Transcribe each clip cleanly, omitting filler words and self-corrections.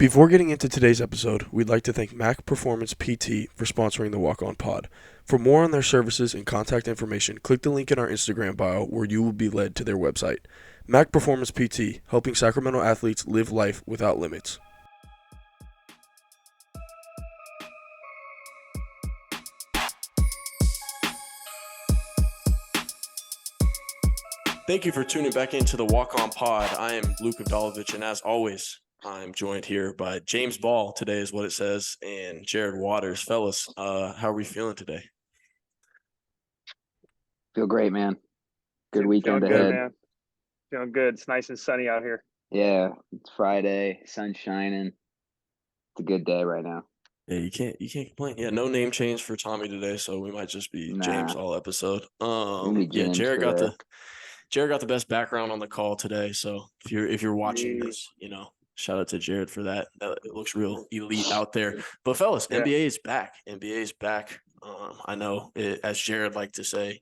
Before getting into today's episode, we'd like to thank Mac Performance PT for sponsoring the Walk On Pod. For more on their services and contact information, click the link in our Instagram bio where you will be led to their website. Mac Performance PT, helping Sacramento athletes live life without limits. Thank you for tuning back into the Walk On Pod. I am Luke Avdalovich, and as always, I'm joined here by James Ball. Today is what it says, and Jared Waters. Fellas, how are we feeling today? Feel great, man. Good Feeling weekend good, ahead. man. Feeling good. It's nice and sunny out here. Yeah, it's Friday, sun's shining. It's a good day right now. Yeah, you can't complain. Yeah, no name change for Tommy today, so we might just be James Nah. all episode. Maybe James Jared got for Jared got the best background on the call today. So if you're watching Yeah. this, shout out to Jared for that. It looks real elite out there. But fellas, Yeah. NBA is back. NBA is back. I know it, as Jared liked to say,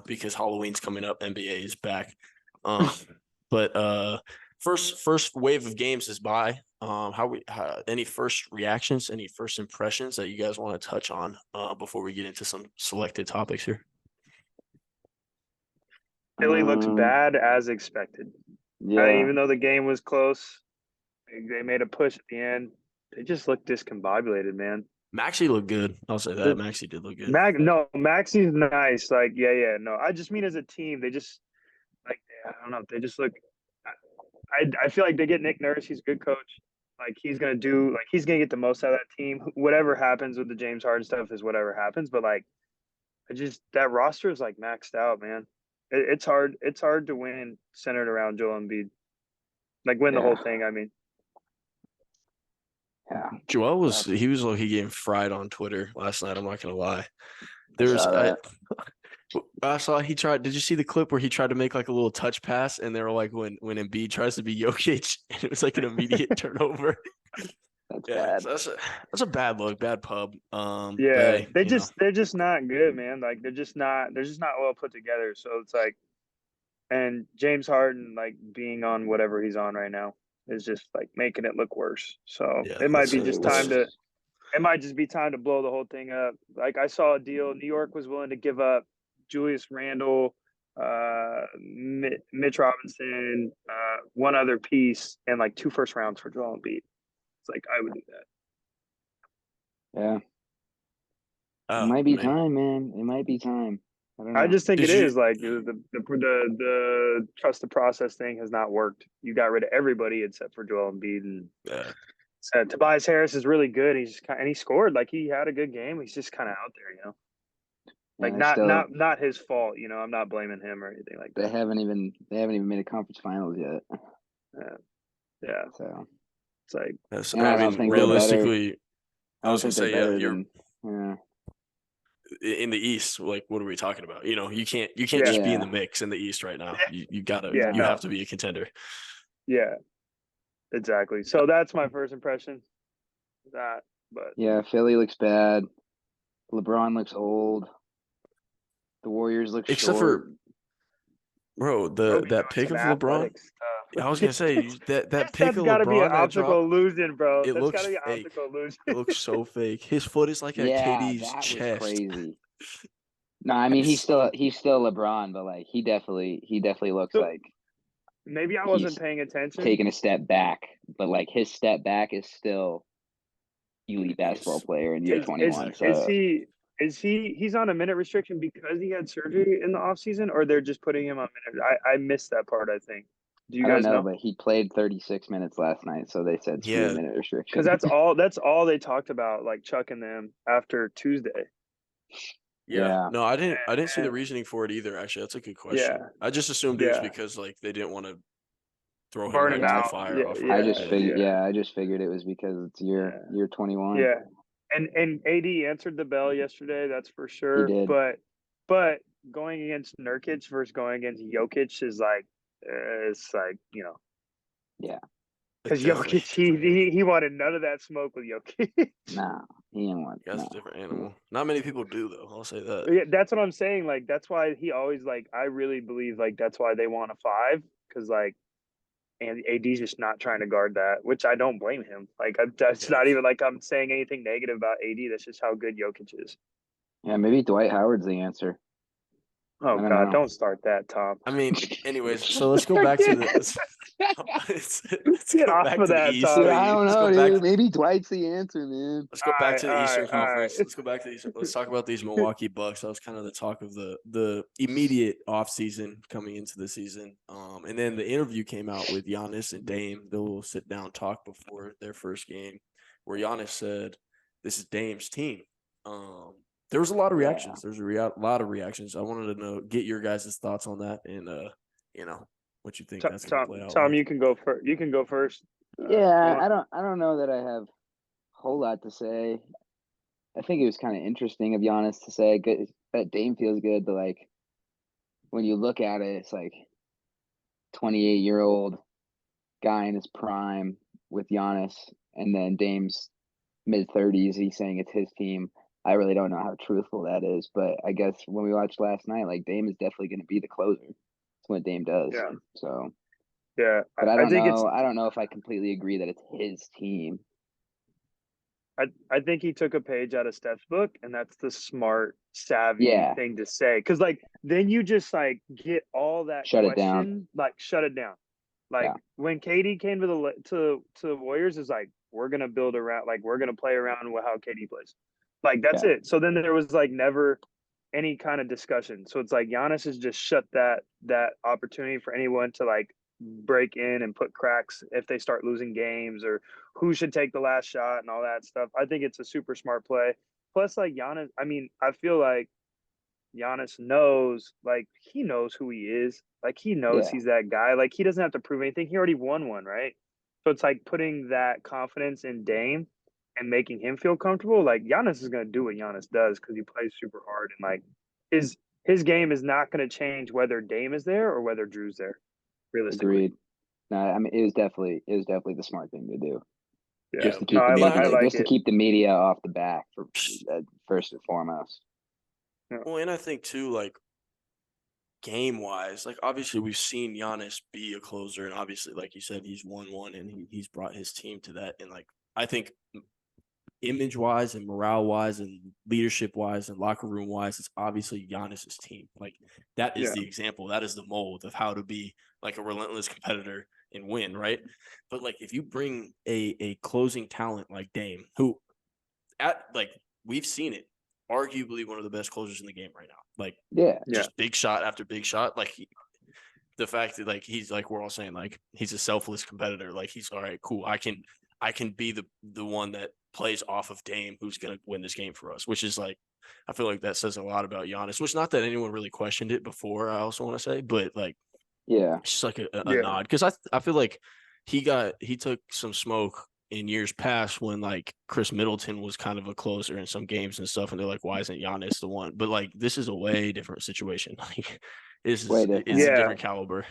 because Halloween's coming up, NBA is back. But first wave of games is by. Any first reactions, any first impressions that you guys want to touch on before we get into some selected topics here? Philly looks bad as expected. Yeah, Even though the game was close, they made a push at the end. They just looked discombobulated, man. Maxey looked good. I'll say that. Maxey did look good. Maxey's nice. No. I just mean as a team, they just I don't know. They just look. I feel like they get Nick Nurse. He's a good coach. He's gonna get the most out of that team. Whatever happens with the James Harden stuff is whatever happens. But that roster is maxed out, man. It's hard. It's hard to win centered around Joel Embiid. Win the whole thing. I mean, yeah. Joel was getting fried on Twitter last night. I'm not gonna lie. I saw he tried. Did you see the clip where he tried to make a little touch pass, and they were like when Embiid tries to be Jokic, and it was an immediate turnover. That's bad. So that's a bad look, bad pub. they're just not good, man. They're just not well put together. So it's and James Harden being on whatever he's on right now is just making it look worse. So it might be just time to. It might just be time to blow the whole thing up. I saw a deal. New York was willing to give up Julius Randle, Mitch Robinson, one other piece, and 2 first rounds for Joel Embiid. It's I would do that. Yeah. It might be time, man. It might be time. I don't know. I just think it is the trust the process thing has not worked. You got rid of everybody except for Joel Embiid, and Tobias Harris is really good. He scored. He had a good game. He's just kind of out there, not his fault. I'm not blaming him or anything like that. They haven't even made a conference finals yet. Yeah. So it's realistically, I was gonna say, you're in the East. What are we talking about? You can't just be in the mix in the East right now. You have to be a contender. Yeah, exactly. So that's my first impression. Philly looks bad. LeBron looks old. The Warriors look except short. for that pick of LeBron. I was gonna say that pick of gotta LeBron. Be an optical illusion, bro. It looks gotta be fake. Optical illusion. It looks so fake. His foot is at KD's that chest. Was crazy. No, I mean he's still LeBron, but he definitely looks like maybe I wasn't paying attention. Taking a step back, but his step back is still elite basketball player in year 21. He's on a minute restriction because he had surgery in the offseason, or they're just putting him on minutes? I missed that part, I think. Do you guys know? But he played 36 minutes last night, so they said minute restriction. Because that's all they talked about, chucking them after Tuesday. Yeah. No, I didn't see the reasoning for it either. Actually, that's a good question. Yeah. I just assumed it was because they didn't want to throw Burn him him out. to the fire. I just figured it was because it's year 21. Yeah. And AD answered the bell yesterday, that's for sure. He did. But going against Nurkic versus going against Jokic is Yeah. Because Jokic, he wanted none of that smoke with Jokic. Nah, he didn't want. That's a different animal. Not many people do though. I'll say that. Yeah, that's what I'm saying. That's why he always I really believe that's why they want a 5, because and AD's just not trying to guard that, which I don't blame him. Like, that's Yeah. not even like I'm saying anything negative about AD. That's just how good Jokic is. Yeah, maybe Dwight Howard's the answer. Oh I don't God, know. don't start that, Tom. I mean, anyways, so let's go back to the let's Get go off back of to the that, East. Tommy. Dude, I don't Let's know, go back. dude. Maybe Dwight's the answer, man. Let's go back to the Eastern all Conference. right. Let's go back to the Eastern. Let's talk about these Milwaukee Bucks. That was kind of the talk of the immediate offseason coming into the season. And then the interview came out with Giannis and Dame. The little sit down talk before their first game, where Giannis said, "This is Dame's team." There was a lot of reactions. There's a lot of reactions. I wanted to get your guys' thoughts on that, and what you think that's going to play out. Tom, like. you can go first. You can go first. Yeah, I don't know that I have a whole lot to say. I think it was kind of interesting of Giannis to say good, that Dame feels good, but like when you look at it, it's like 28-year-old guy in his prime with Giannis, and then Dame's mid-30s. He's saying it's his team. I really don't know how truthful that is, but I guess when we watched last night, like Dame is definitely going to be the closer. That's what Dame does. Yeah. So, Yeah, but I don't think know. I don't know if I completely agree that it's his team. I think he took a page out of Steph's book, and that's the smart, savvy Yeah. thing to say. Because like then you just like get all that Shut it question, down. like shut it down. Like Yeah. when KD came to the Warriors, is like we're gonna build around, like we're gonna play around with how KD plays. Like that's Yeah. it. So then there was like never any kind of discussion. So it's like Giannis has just shut that opportunity for anyone to like break in and put cracks if they start losing games or who should take the last shot and all that stuff. I think it's a super smart play. Plus, like Giannis, I mean, I feel like Giannis knows, like he knows who he is. Like he knows Yeah. he's that guy. Like he doesn't have to prove anything. He already won one, right? So it's like putting that confidence in Dame and making him feel comfortable. Like Giannis is gonna do what Giannis does because he plays super hard and like his game is not gonna change whether Dame is there or whether Drew's there. Realistically. Agreed. No, I mean it was definitely the smart thing to do. Yeah. Just to keep I like to it. keep the media off the back for first and foremost. Well, and I think too, like game wise, like obviously we've seen Giannis be a closer, and obviously, like you said, he's won one, and he's brought his team to that. And like I think, image wise and morale wise and leadership wise and locker room wise, it's obviously Giannis's team. Like that is the example. That is the mold of how to be like a relentless competitor and win, right? But like if you bring a closing talent like Dame, who we've seen it, arguably one of the best closers in the game right now. Like just big shot after big shot. Like the fact that like he's like we're all saying like he's a selfless competitor. Like he's all right, cool. I can be the one that plays off of Dame who's gonna win this game for us, which is like I feel like that says a lot about Giannis, which not that anyone really questioned it before, I also want to say, but like it's just like a nod. Because I feel like he took some smoke in years past when like Chris Middleton was kind of a closer in some games and stuff, and they're like, why isn't Giannis the one? But like this is a way different situation. Like it's a different caliber.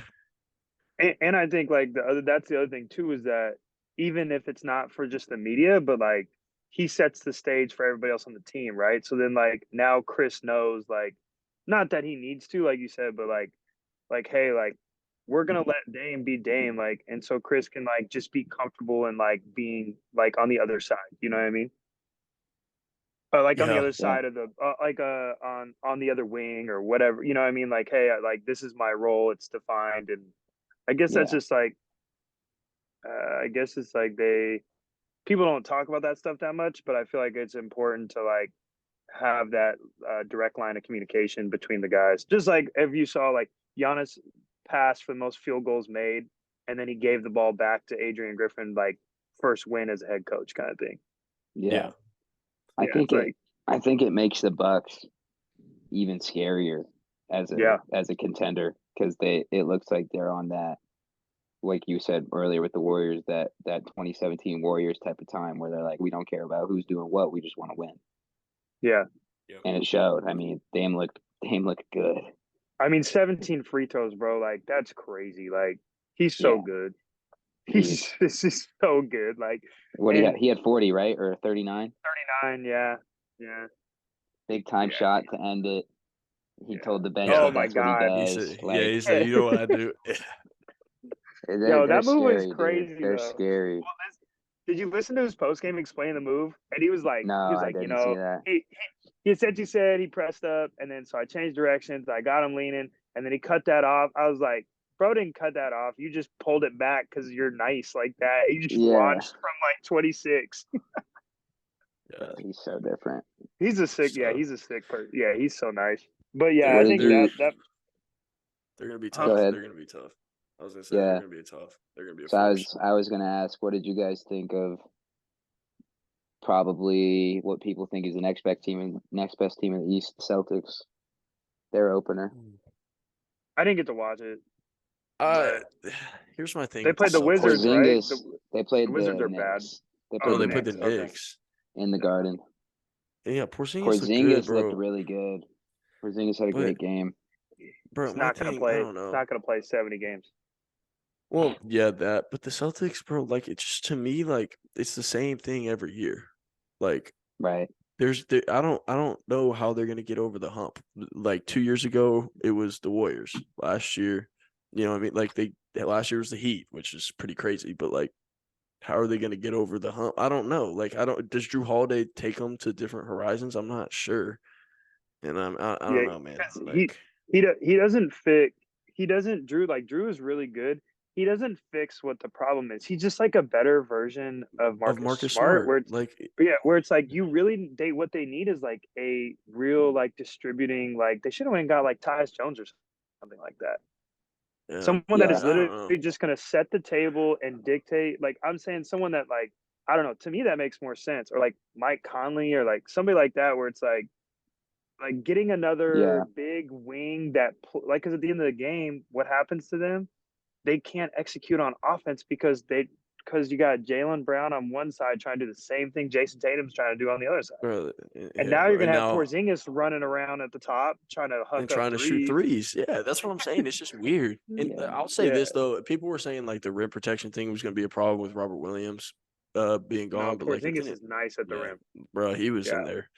And I think like that's the other thing too is that even if it's not for just the media, but like he sets the stage for everybody else on the team, right? So then like now Chris knows like not that he needs to, like you said, but like hey, like we're gonna let Dame be Dame, like, and so Chris can like just be comfortable and like being like on the other side, you know what I mean? Like on the other side of the on the other wing or whatever, you know what I mean? Like hey, like this is my role, it's defined, and I guess that's just like I guess it's like people don't talk about that stuff that much, but I feel like it's important to like have that direct line of communication between the guys. Just like if you saw like Giannis pass for the most field goals made, and then he gave the ball back to Adrian Griffin, like first win as a head coach kind of thing. Yeah. I think it makes the Bucks even scarier as a contender because it looks like they're on that, like you said earlier with the Warriors, that 2017 Warriors type of time where they're like, we don't care about who's doing what, we just want to win. Yeah. And it showed. I mean, Dame looked good. I mean, 17 free throws, bro. Like that's crazy. Like he's so good. This is so good. Like what he had 40, right? Or 39? 39, yeah. Big time shot to end it. He told the bench oh that my that's God. what he does. He said, you know what I do? Yo, They're that move was scary, dude. crazy They're though. scary. Well, did you listen to his post game explaining the move? And he was No, I like, didn't see that. he essentially said he pressed up, and then so I changed directions. I got him leaning, and then he cut that off. I was like, bro, didn't cut that off. You just pulled it back because you're nice like that. You just launched from like 26. Yeah, he's so different. He's a sick person. Yeah, he's so nice. But yeah, I think that they're gonna be tough. They're gonna be tough. I was gonna say they're gonna be tough. They're gonna be a force. I was gonna ask, what did you guys think of probably what people think is the next best team in the East, the Celtics? Their opener. I didn't get to watch it. Here's my thing. They played the Wizards, right? They played the Wizards are Knicks. bad. They played the Knicks in the Garden. Yeah, Porzingis looked really good. Porzingis had a great game. Bro, he's not gonna play. He's not gonna play 70 games. Well, yeah, but the Celtics, bro, like it's just to me like it's the same thing every year. Like right. I don't know how they're gonna get over the hump. Like 2 years ago, it was the Warriors. Last year, you know what I mean? Like last year was the Heat, which is pretty crazy. But like, how are they gonna get over the hump? I don't know. Like, does Drew Holiday take them to different horizons? I'm not sure. And I don't know, man. Like, he doesn't fit. He doesn't Drew is really good. He doesn't fix what the problem is. He's just like a better version of Marcus Smart, where it's where it's like what they need is like a real like distributing, like they should have went and got like Tyus Jones or something like that. Yeah. Someone that is literally just gonna set the table and dictate. Like I'm saying, someone that like I don't know. To me, that makes more sense. Or like Mike Conley, or like somebody like that, where it's like getting another big wing that like because at the end of the game, what happens to them? They can't execute on offense because you got Jaylen Brown on one side trying to do the same thing Jason Tatum's trying to do on the other side. And now you're going to have Porzingis running around at the top trying to shoot threes. Yeah, that's what I'm saying. It's just weird. And I'll say this, though. People were saying, like, the rim protection thing was going to be a problem with Robert Williams being gone. No, but Porzingis is nice at the rim. Bro, he was in there.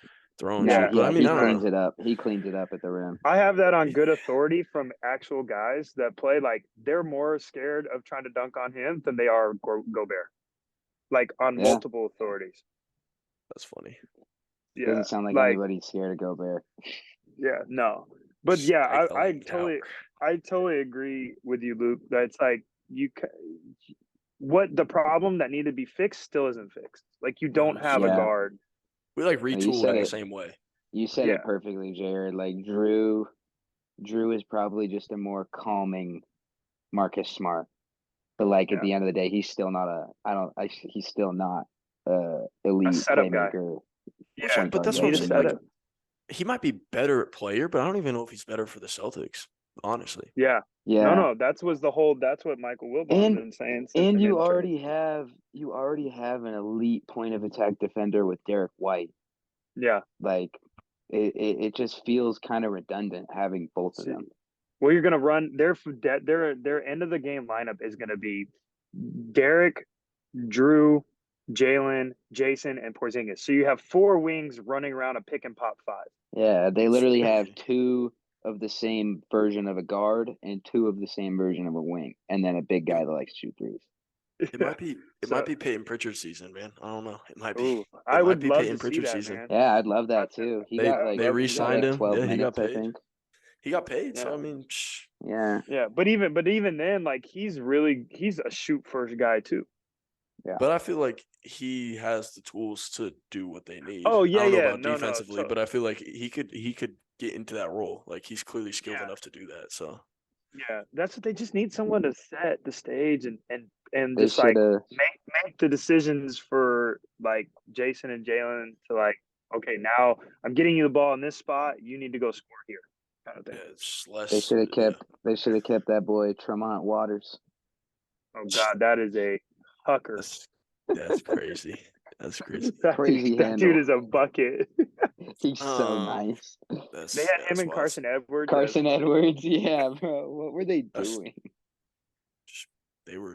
He cleans it up. He cleans it up at the rim. I have that on good authority from actual guys that play. Like they're more scared of trying to dunk on him than they are Gobert. Like on multiple authorities. That's funny. Yeah, doesn't sound like anybody's scared of Gobert. Yeah, no, but yeah, I totally agree with you, Luke. That it's like what the problem that needed to be fixed still isn't fixed. Like you don't have a guard. We like retool it the same way. You said it perfectly, Jared. Like Drew is probably just a more calming Marcus Smart. But like at the end of the day, he's still not he's still not elite playmaker. Yeah, but that's what I'm saying. Like, he might be better at player, but I don't even know if he's better for the Celtics, honestly. Yeah. No, that's what Michael Wilbon's been saying. And you already have an elite point of attack defender with Derek White. Yeah. Like it just feels kind of redundant having both of them. Well, you're gonna run their end of the game lineup is gonna be Derek, Drew, Jaylen, Jason, and Porzingis. So you have 4 wings running around a pick and pop 5. Yeah, they literally have 2 of the same version of a guard and 2 of the same version of a wing, and then a big guy that likes to shoot threes. It might be Peyton Pritchard season, man. I don't know. It might be. I would love Peyton Pritchard season. Man. Yeah, I'd love that too. They re-signed him. 12 minutes, he got paid. I think. He got paid. So I mean, yeah. But even then, like he's a shoot first guy too. Yeah. But I feel like he has the tools to do what they need. Oh yeah, I don't know about defensively, but I feel like he could get into that role. Like he's clearly skilled enough to do that. So yeah, that's what they just need, someone to set the stage and just like make the decisions for like Jason and Jaylen to like, okay, now I'm getting you the ball in this spot. You need to go score here. Kind of thing. Yeah, it's less. They should have kept that boy Tremont Waters. Oh God, that is a hucker. That's crazy. That's crazy. That dude is a bucket. He's so nice. They had him and Carson Edwards. Edwards, yeah, bro. What were they doing?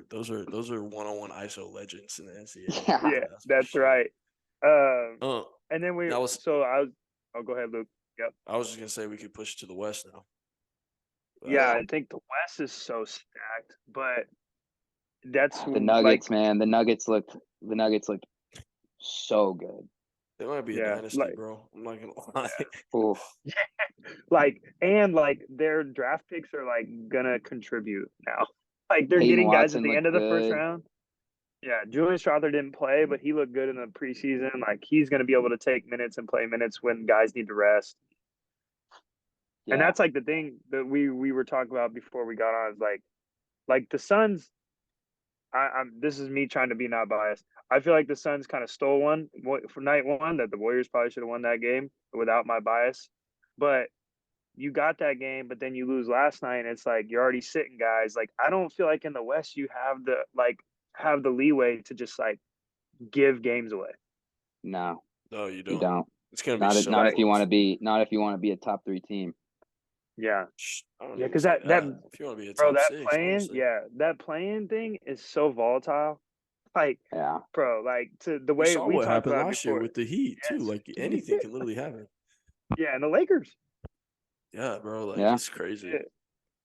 Those are one-on-one ISO legends in the NCAA. Yeah, that's right. And then go ahead, Luke. Yep. I was just gonna say we could push to the West now. Yeah, I think the West is so stacked, but that's the Nuggets, man. The Nuggets looked so good. They might be a dynasty, bro. I'm not gonna lie. Their draft picks are like gonna contribute now. Like they're Peyton getting guys Watson at the end of the first good. round. Yeah, Julian Strawther didn't play, but he looked good in the preseason. Like he's gonna be able to take minutes and play minutes when guys need to rest. Yeah. And that's like the thing that we were talking about before we got on is like the Suns. This is me trying to be not biased. I feel like the Suns kind of stole one for night one that the Warriors probably should have won that game without my bias. But you got that game, but then you lose last night, and it's like you're already sitting guys. Like I don't feel like in the West you have the leeway to just like give games away. No, you don't. You don't. It's gonna be not if you want to be a top 3 team. Yeah, because that if you want to be a top six, that playing thing is so volatile. Like, yeah, bro, like to the way we what talked happened about last before. year with the Heat too. Like anything can literally happen. Yeah, and the Lakers. Yeah, bro. Like it's crazy.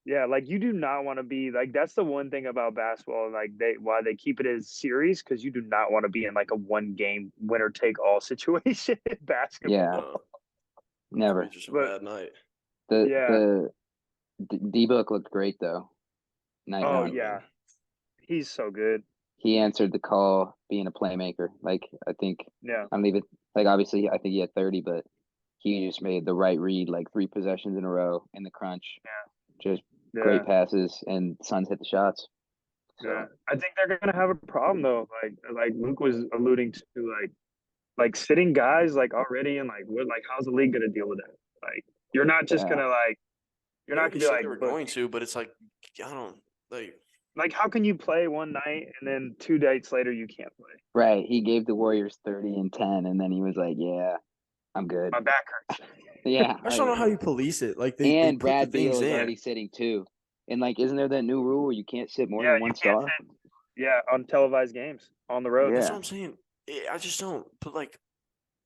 Yeah, like you do not want to be like that's the one thing about basketball. Like why they keep it as series because you do not want to be in like a 1-game winner take all situation in basketball. Yeah, never. Just a bad night. The D-Book looked great though. Night one. Yeah, he's so good. He answered the call, being a playmaker. Like I think. Yeah. I'm leaving. Like obviously, I think he had 30, but he just made the right read, like 3 possessions in a row in the crunch. Yeah. Just great passes, and Suns hit the shots. So. Yeah, I think they're gonna have a problem though. Like Luke was alluding to, like sitting guys like already, and how's the league gonna deal with that? Like you're not just gonna you're not gonna be like they were going to, but it's like I don't like how can you play one night and then 2 days later you can't play? Right. He gave the Warriors 30 and 10, and then he was like, "Yeah, I'm good. My back hurts." Yeah, I just don't know how you police it. Like they Brad Beal is already sitting too, and like, isn't there that new rule where you can't sit more than one star? On televised games on the road. Yeah. That's what I'm saying. I just don't. But like,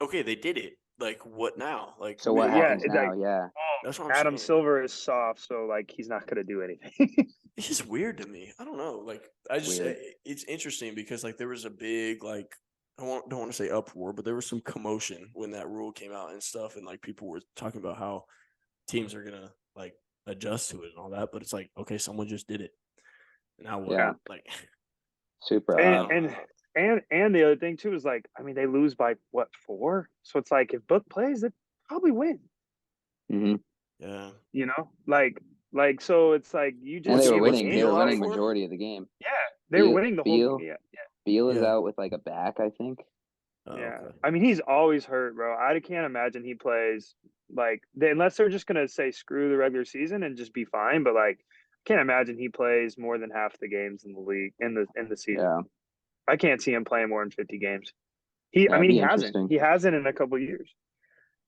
okay, they did it. Like, what now? Like, so what happens now? That's what I'm Adam saying. Silver is soft, so like he's not gonna do anything. It's just weird to me. I don't know. Like, it's interesting because like there was a big like don't want to say uproar, but there was some commotion when that rule came out and stuff, and like people were talking about how teams are gonna like adjust to it and all that. But it's like, okay, someone just did it. Now what? Yeah. Like super. And the other thing too is like, I mean, they lose by what 4? So it's like if Book plays, they probably win. Mm-hmm. Yeah. You know, like so it's like you just and they were winning. They were winning majority of the game. Yeah, they were winning the whole game. Yeah. Beal is out with like a back, I think. Oh, yeah, okay. I mean he's always hurt, bro. I can't imagine he plays unless they're just gonna say screw the regular season and just be fine. But like, I can't imagine he plays more than half the games in the league in the season. Yeah. I can't see him playing more than 50 games. He hasn't. He hasn't in a couple of years.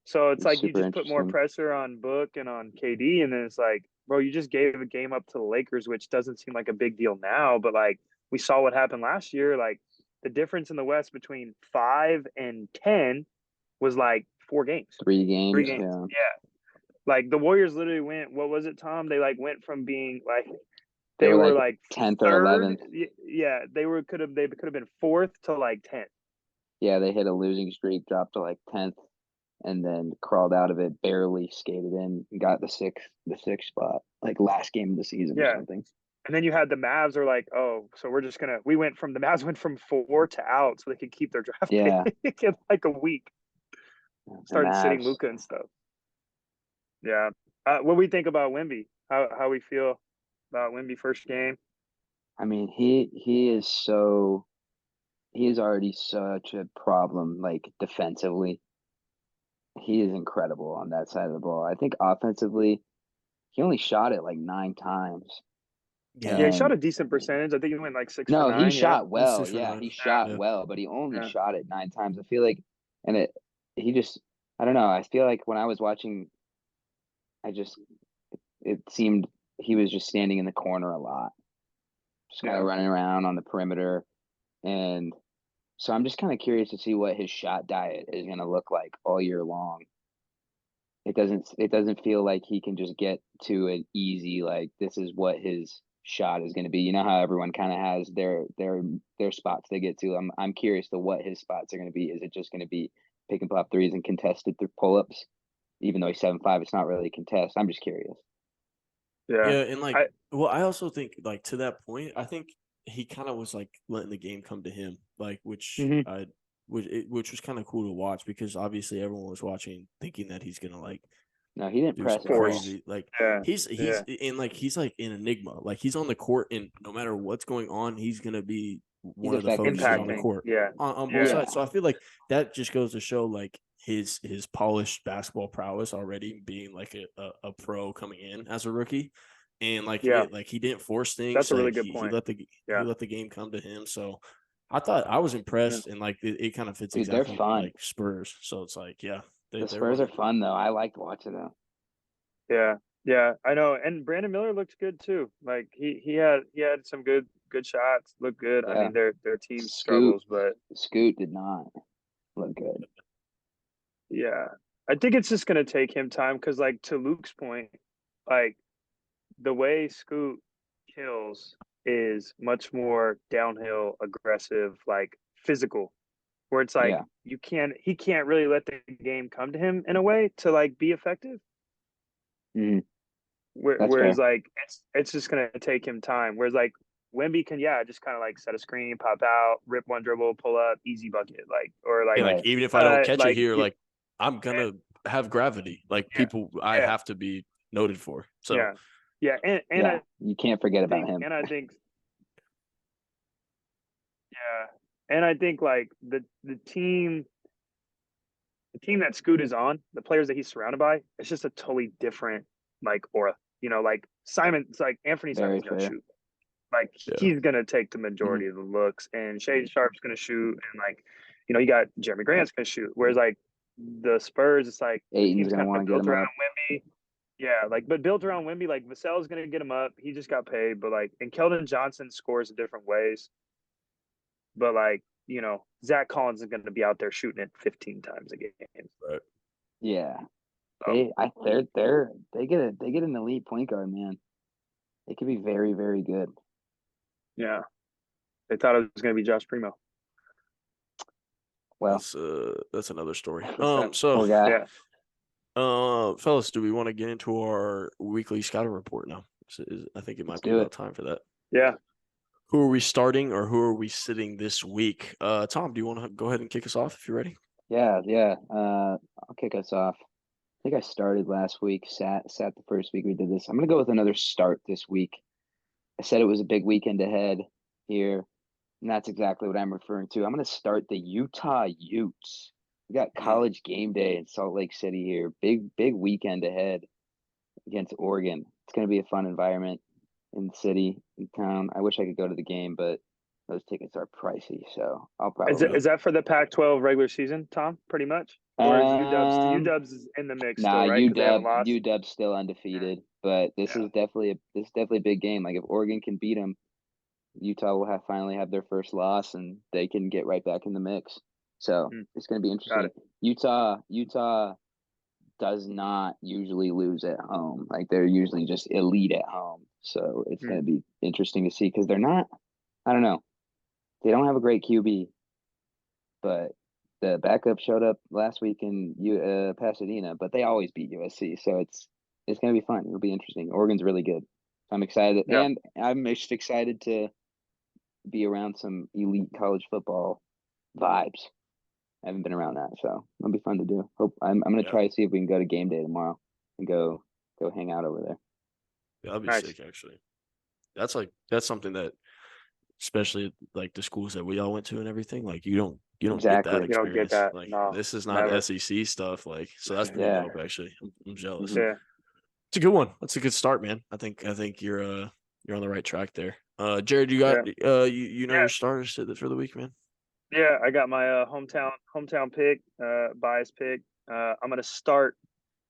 So it's like you just put more pressure on Book and on KD, and then it's like, bro, you just gave a game up to the Lakers, which doesn't seem like a big deal now, but like we saw what happened last year. Like the difference in the West between 5 and 10 was like 4 games. 3 games. 3 games. Yeah. Like the Warriors literally went. What was it, Tom? They like went from being like they were like 10th or 11th. Yeah, they could have been 4th to like 10th. Yeah, they hit a losing streak, dropped to like 10th, and then crawled out of it, barely skated in, and got the sixth spot, like last game of the season or something. And then you had the Mavs are like, oh, so the Mavs went from 4 to out so they could keep their draft pick in like a week. Started sitting Luka and stuff. Yeah. What do we think about Wemby? How we feel about Wemby first game? I mean, he is already such a problem, like defensively. He is incredible on that side of the ball. I think offensively, he only shot it like 9 times. Yeah, he shot a decent percentage. I think he went like 6 No, for 9. He shot well. He shot well, but he only shot it 9 times. I feel like, I don't know. I feel like when I was watching, it seemed he was just standing in the corner a lot, just kind of running around on the perimeter. And so I'm just kind of curious to see what his shot diet is going to look like all year long. It doesn't feel like he can just get to an easy, like, this is what his shot is going to be. You know how everyone kind of has their spots they get to. I'm curious to what his spots are going to be. Is it just going to be pick and pop threes and contested through pull-ups? Even though he's 7'5", it's not really a contest. I'm just curious. Yeah, and I also think like to that point, I think he kind of was like letting the game come to him, like which was kind of cool to watch because obviously everyone was watching thinking that he's gonna like no, he didn't do press some crazy. Like he's like an enigma. Like he's on the court, and no matter what's going on, he's gonna be one of the focuses on the court. On both sides. So I feel like that just goes to show like his polished basketball prowess already being like a pro coming in as a rookie. And like he didn't force things. That's a really like, good point. He let the game come to him. So I was impressed, and like it kind of fits exactly they're fun. Like Spurs. So it's like the Spurs are fun though. I liked watching them. Yeah, I know. And Brandon Miller looked good too. Like he had some good shots. Looked good. Yeah. I mean, their team struggles, but Scoot did not look good. Yeah, I think it's just gonna take him time because, like, to Luke's point, like the way Scoot kills is much more downhill, aggressive, like physical. Where it's like he can't really let the game come to him in a way to like be effective. Mm-hmm. Whereas fair. Like it's just gonna take him time. Whereas like Wemby can just kind of like set a screen, pop out, rip one dribble, pull up, easy bucket, like or like, like even if I don't catch it here, like I'm gonna have gravity. Like people, I have to be noted for. So and you can't forget about him. And I think, and I think like the team that Scoot is on, the players that he's surrounded by, it's just a totally different like aura. You know, like Simon's like Anthony Simon's gonna shoot. Like he's gonna take the majority of the looks, and Shade Sharp's gonna shoot, and like, you know, you got Jeremy Grant's gonna shoot. Whereas like the Spurs, it's like Aiton's gonna want to get him around up. Wemby. Yeah, like but built around Wemby, like Vassell's gonna get him up. He just got paid, but like, and Keldon Johnson scores in different ways. But like, you know, Zach Collins is gonna be out there shooting it 15 times a game. Right. Yeah. They get an elite point guard, man. They could be very, very good. Yeah. They thought it was going to be Josh Primo. Well, that's another story. Fellas, do we want to get into our weekly scouting report now? I think it might be about time for that. Yeah. Who are we starting, or who are we sitting this week? Tom, do you want to go ahead and kick us off if you're ready? Yeah. I'll kick us off. I think I started last week, sat the first week we did this. I'm going to go with another start this week. I said it was a big weekend ahead here, and that's exactly what I'm referring to. I'm going to start the Utah Utes. We got college game day in Salt Lake City here. Big weekend ahead against Oregon. It's going to be a fun environment in the city, in town. I wish I could go to the game, but those tickets are pricey, so I'll probably. Is that for the Pac-12 regular season, Tom? Pretty much. Or is UW's in the mix still, right? UW's still undefeated, but this is definitely a big game. Like if Oregon can beat them, Utah will finally have their first loss, and they can get right back in the mix. So it's going to be interesting. Utah does not usually lose at home. Like they're usually just elite at home. So it's going to be interesting to see because they're not. I don't know. They don't have a great QB, but the backup showed up last week in Pasadena, but they always beat USC. So it's going to be fun. It'll be interesting. Oregon's really good. I'm excited. Yeah. And I'm just excited to be around some elite college football vibes. I haven't been around that, so it'll be fun to do. I'm going to try to see if we can go to game day tomorrow and go hang out over there. Yeah, that'd be sick, actually. That's something that, especially like the schools that we all went to and everything, like you don't exactly. get that experience. You don't get that. Like no, this is not never. SEC stuff. Like so that's pretty dope. Actually, I'm jealous. Yeah, it's a good one. That's a good start, man. I think you're on the right track there. Jared, you got your starters for the week, man. Yeah, I got my hometown pick, bias pick. I'm gonna start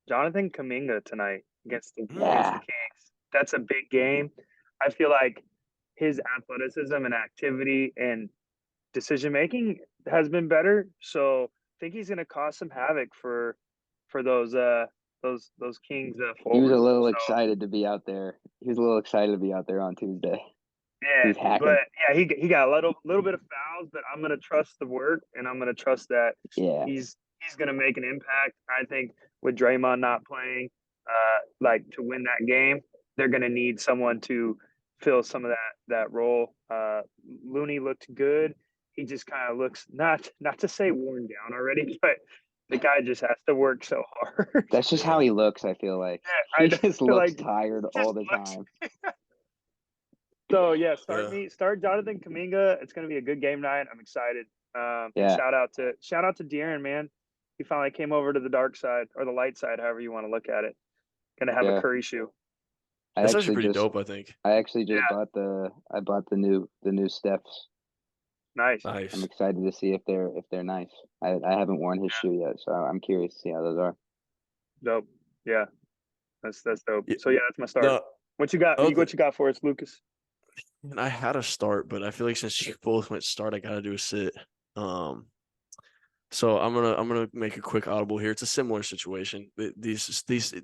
Jonathan Kuminga tonight against the Kings. That's a big game. I feel like his athleticism and activity and decision making has been better. So I think he's gonna cause some havoc for those those Kings forward. He was a little excited to be out there. He was a little excited to be out there on Tuesday. Yeah, but he got a little bit of fouls, but I'm gonna trust the work, and I'm gonna trust that he's gonna make an impact. I think with Draymond not playing, like to win that game, they're gonna need someone to fill some of that role. Looney looked good. He just kind of looks not to say worn down already, but the guy just has to work so hard. That's just how he looks. I feel like he just looks tired all the time. So start Jonathan Kuminga. It's gonna be a good game night. I'm excited. Shout out to De'Aaron, man. He finally came over to the dark side or the light side, however you want to look at it. Gonna have a Curry shoe. That's actually pretty dope, I think. I actually just bought the new Stephs. Nice. I'm excited to see if they're nice. I haven't worn his shoe yet, so I'm curious to see how those are. Dope. Yeah. That's dope. Yeah. So that's my start. What you got? What you got for us, Lucas? And I had a start, but I feel like since you both went start, I gotta do a sit. So I'm gonna make a quick audible here. It's a similar situation. The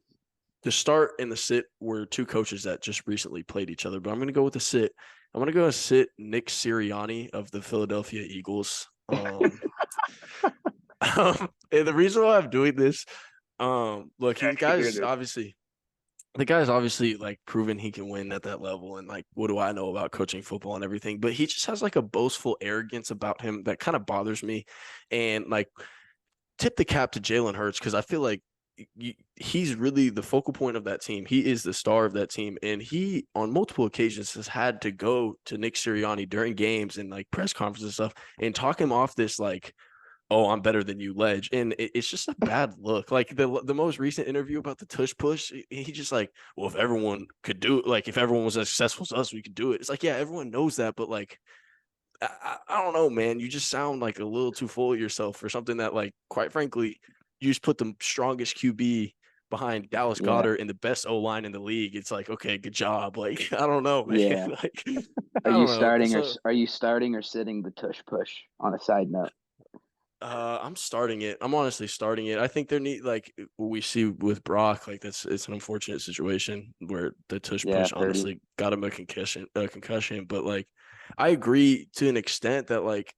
start and the sit were two coaches that just recently played each other, but I'm gonna go with the sit. I'm gonna go and sit Nick Sirianni of the Philadelphia Eagles. And the reason why I'm doing this, look, the guy's obviously like proven he can win at that level, and like, what do I know about coaching football and everything? But he just has like a boastful arrogance about him that kind of bothers me. And like, tip the cap to Jalen Hurts, because I feel like he's really the focal point of that team. He is the star of that team, and he on multiple occasions has had to go to Nick Sirianni during games and like press conferences and stuff and talk him off this like, oh, I'm better than you ledge. And it's just a bad look. Like the most recent interview about the tush push, he just like, well, if everyone could do it, like if everyone was as successful as us, we could do it. It's like, yeah, everyone knows that, but like, I don't know, man. You just sound like a little too full of yourself for something that, like, quite frankly, you just put the strongest QB behind Dallas Goedert and the best O-line in the league. It's like, okay, good job. Like, I don't know, man. Yeah. Like, are you starting or sitting the tush push on a side note? I'm starting it. I'm honestly starting it. I think there need like we see with Brock, like it's an unfortunate situation where the tush push honestly got him a concussion. But like, I agree to an extent that like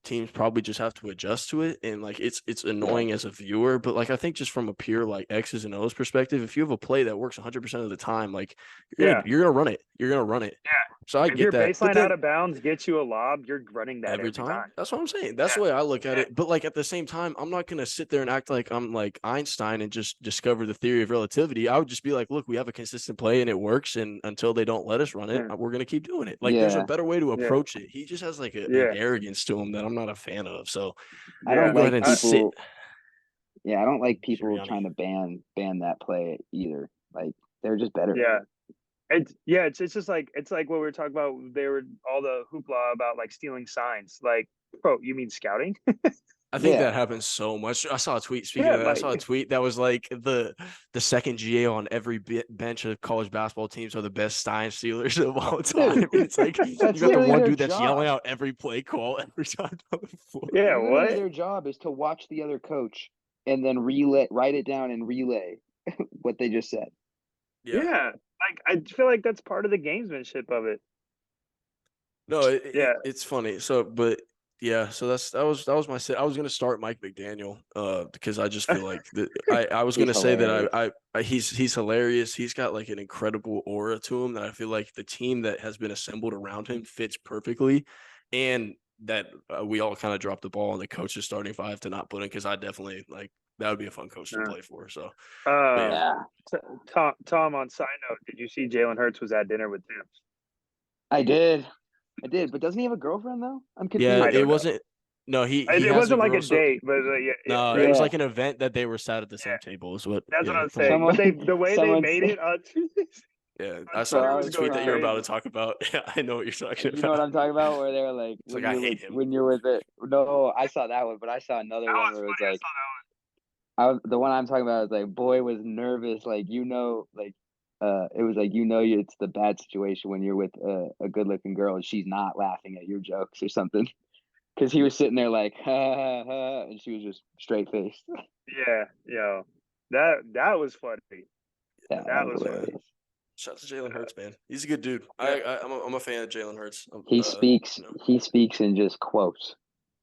teams probably just have to adjust to it, and like it's annoying as a viewer, but like I think just from a pure like X's and O's perspective, if you have a play that works 100% of the time, like you're gonna run it. You're gonna run it. Yeah. So I get that. If your baseline out of bounds gets you a lob, you're running that every time. That's what I'm saying. That's the way I look at it. But like at the same time, I'm not gonna sit there and act like I'm like Einstein and just discover the theory of relativity. I would just be like, look, we have a consistent play and it works, and until they don't let us run it, we're gonna keep doing it. Like there's a better way to approach it. He just has like an arrogance to him that I'm not a fan of. So I don't like people. Yeah, I don't like people trying to ban that play either. Like they're just better. Yeah. It's just like what we were talking about. They were all the hoopla about like stealing signs. Like, bro, you mean scouting? I think that happens so much. I saw a tweet. Speaking of that, I saw a tweet that was like the second GA on every bench of college basketball teams are the best sign stealers of all time. It's like you got the one dude that's yelling out every play call every time on the floor. Yeah, what? Their job is to watch the other coach and then write it down and relay what they just said. Yeah. Like I feel like that's part of the gamesmanship of it. No, it's funny. So, but yeah, so that was my set. I was gonna start Mike McDaniel, because I just feel like I was gonna say that he's hilarious. He's got like an incredible aura to him that I feel like the team that has been assembled around him fits perfectly, and that we all kind of dropped the ball on the coach's starting five to not put in, because I definitely like. That would be a fun coach to play for. So, Tom, on side note, did you see Jalen Hurts was at dinner with Tim? I did, but doesn't he have a girlfriend though? I'm confused. Yeah, it wasn't. No, it wasn't like a date, but it was like an event that they were sat at the same table. Is what? That's what I'm saying. But the way they made it on Tuesday. Yeah, I saw the tweet that you're about to talk about. Yeah, I know what you're talking about. You know what I'm talking about? Where they're like, I hate him. When you're with it. No, I saw that one, but I saw another one where it was like. The one I'm talking about is like, boy was nervous, like it was like it's the bad situation when you're with a good looking girl and she's not laughing at your jokes or something, because he was sitting there like ha, ha, ha, and she was just straight faced. Yeah, That was funny. That was hilarious. Shout out to Jalen Hurts, man. He's a good dude. I'm a fan of Jalen Hurts. He speaks in just quotes.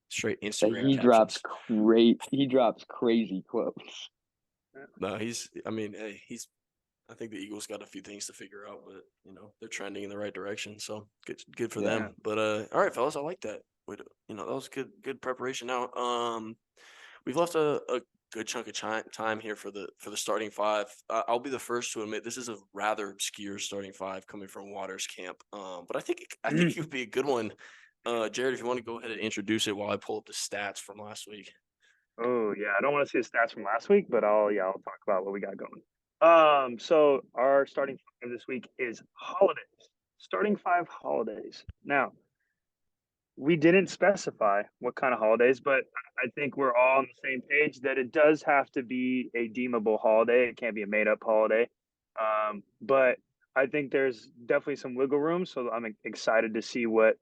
Straight Instagram. He drops crazy quotes. No, I think the Eagles got a few things to figure out, but they're trending in the right direction, so good for them. But all right, fellas, I like that. That was good preparation. Now, we've left a good chunk of time here for the starting five. I'll be the first to admit this is a rather obscure starting five coming from Waters camp. But I think it would be a good one. Jared, if you want to go ahead and introduce it while I pull up the stats from last week. Oh yeah, I don't want to see the stats from last week, but I'll talk about what we got going. So our starting five this week is holidays. Starting five holidays. Now, we didn't specify what kind of holidays, but I think we're all on the same page that it does have to be a deemable holiday. It can't be a made-up holiday. But I think there's definitely some wiggle room, so I'm excited to see what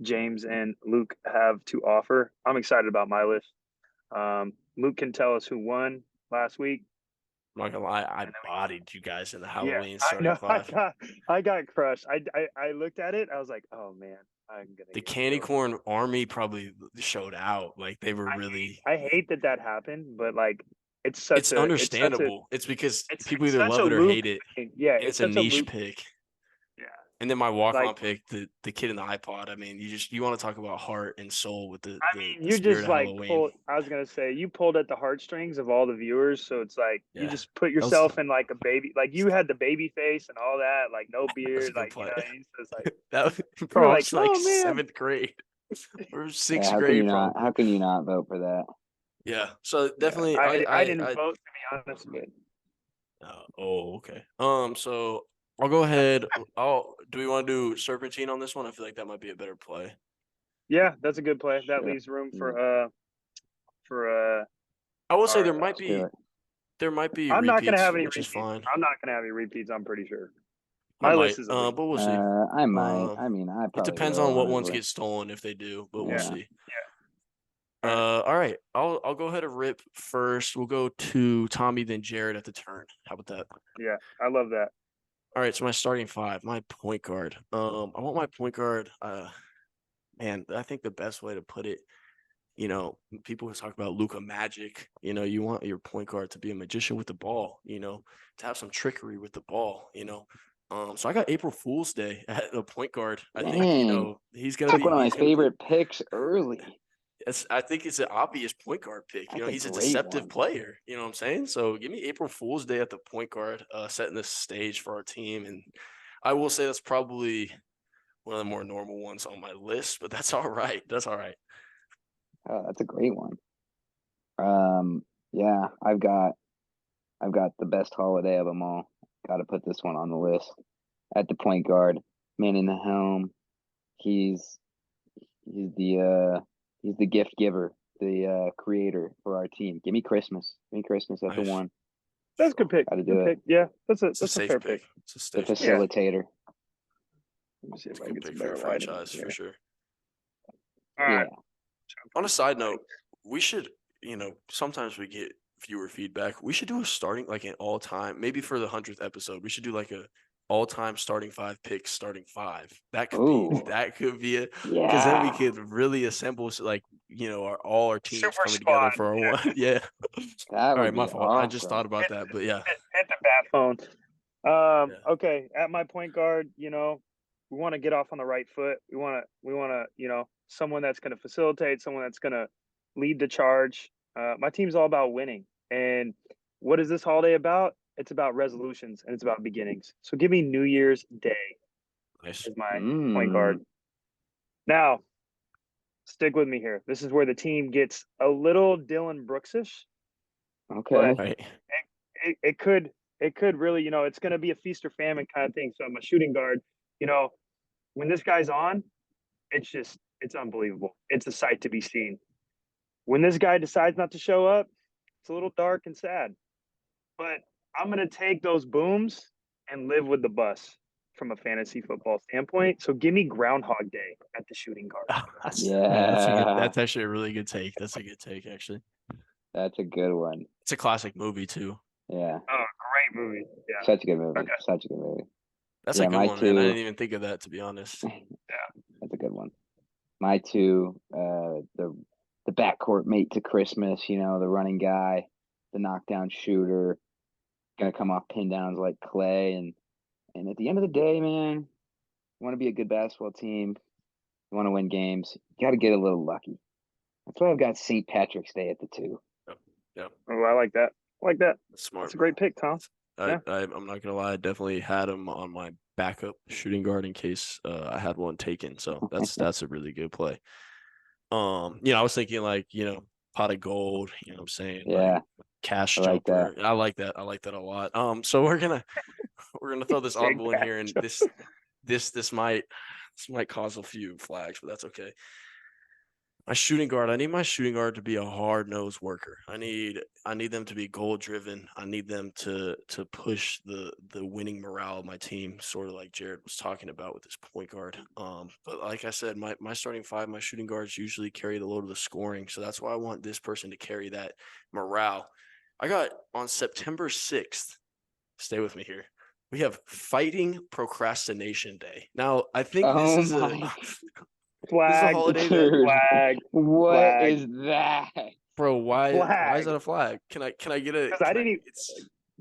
James and Luke have to offer. I'm excited about my list. Luke can tell us who won last week. I'm not gonna lie, I bodied you guys in the Halloween starting five. I got crushed. I looked at it. I was like, oh man, the candy corn army probably showed out. Like they were really. I hate that happened, but like it's understandable. It's because people either love it or hate it. Yeah, it's a niche pick. Yeah. And then my walk-on pick, the kid in the iPod. I mean, you want to talk about heart and soul with the. You just like pulled. I was gonna say you pulled at the heartstrings of all the viewers, so it's like you just put yourself in like a baby. Like you had the baby face and all that, like no beard, like so it's like that was like seventh grade or sixth grade. How can you not vote for that? Yeah, so definitely. I didn't vote, to be honest. Okay. So. I'll go ahead. Do we want to do Serpentine on this one? I feel like that might be a better play. Yeah, that's a good play. That leaves room for I will say there might be repeats, I'm not gonna have any which repeats. Is fine. I'm not gonna have any repeats. I'm pretty sure. My list is but we'll see. I might. I mean, it depends on what ones get stolen if they do, but we'll see. Yeah. All right. I'll go ahead and rip first. We'll go to Tommy, then Jared at the turn. How about that? Yeah, I love that. All right, so my starting five, my point guard. I want my point guard. Man, I think the best way to put it, people talk about Luka Magic. You want your point guard to be a magician with the ball. To have some trickery with the ball. So I got April Fool's Day at the point guard. I think he's gonna be one of my favorite picks early. I think it's an obvious point guard pick. He's a deceptive player. You know what I'm saying? So give me April Fool's Day at the point guard, setting the stage for our team. And I will say that's probably one of the more normal ones on my list, but that's all right. That's all right. Oh, that's a great one. Yeah, I've got the best holiday of them all. Got to put this one on the list. At the point guard, man in the helm. He's the gift giver, the creator for our team. Give me Christmas. Give me Christmas at the one. That's a good pick. Got to do it. Yeah, that's a fair pick. It's the facilitator. Let me see if I can get some better franchise for sure. All right. On a side note, we should, sometimes we get viewer feedback. We should do a starting, like an all-time, maybe for the 100th episode, we should do like a all-time starting five picks, starting five. That could be it. Because then we could really assemble all our teams Super coming squad. together for our one. Yeah. All right, my fault. Awesome. I just thought about that, but yeah. Hit the bat phone. Okay. At my point guard, we want to get off on the right foot. We want to, someone that's going to facilitate, someone that's going to lead the charge. My team's all about winning. And what is this holiday about? It's about resolutions and it's about beginnings. So give me New Year's Day as my point guard. Now, stick with me here. This is where the team gets a little Dylan Brooksish. Okay. Right. It could really, it's going to be a feast or famine kind of thing. So I'm a shooting guard. When this guy's on, it's unbelievable. It's a sight to be seen. When this guy decides not to show up, it's a little dark and sad. But I'm going to take those booms and live with the bus from a fantasy football standpoint. So give me Groundhog Day at the shooting guard. That's actually a really good take. That's a good take, actually. That's a good one. It's a classic movie, too. Yeah. Oh, great movie. Yeah. Such a good movie. Okay. Such a good movie. That's Yeah, a good my one, man. I two. didn't even think of that, to be honest. That's a good one. My two, the backcourt mate to Christmas, the running guy, the knockdown shooter, gonna come off pin downs like Clay, and at the end of the day, man, you want to be a good basketball team, you want to win games, you got to get a little lucky. That's why I've got St. Patrick's Day at the 2. Yep. Oh, I like that. I like that. That's smart. That's a great pick, Tom. I'm not gonna lie. I definitely had him on my backup shooting guard in case I had one taken. So that's a really good play. I was thinking like pot of gold. You know what I'm saying? Yeah, like cash I like jumper. that. I like that. I like that a lot. So we're gonna throw this audible in here, and this might cause a few flags, but that's okay. My shooting guard, I need my shooting guard to be a hard-nosed worker. I need them to be goal-driven. I need them to push the winning morale of my team, sort of like Jared was talking about with this point guard. But like I said, my starting five, my shooting guards usually carry the load of the scoring. So that's why I want this person to carry that morale. I got on September 6th, stay with me here. We have Fighting Procrastination Day. Now, I think this is flag. This is a holiday flag. What flag. is that? Bro, why is that a flag? Can I get it? Because I didn't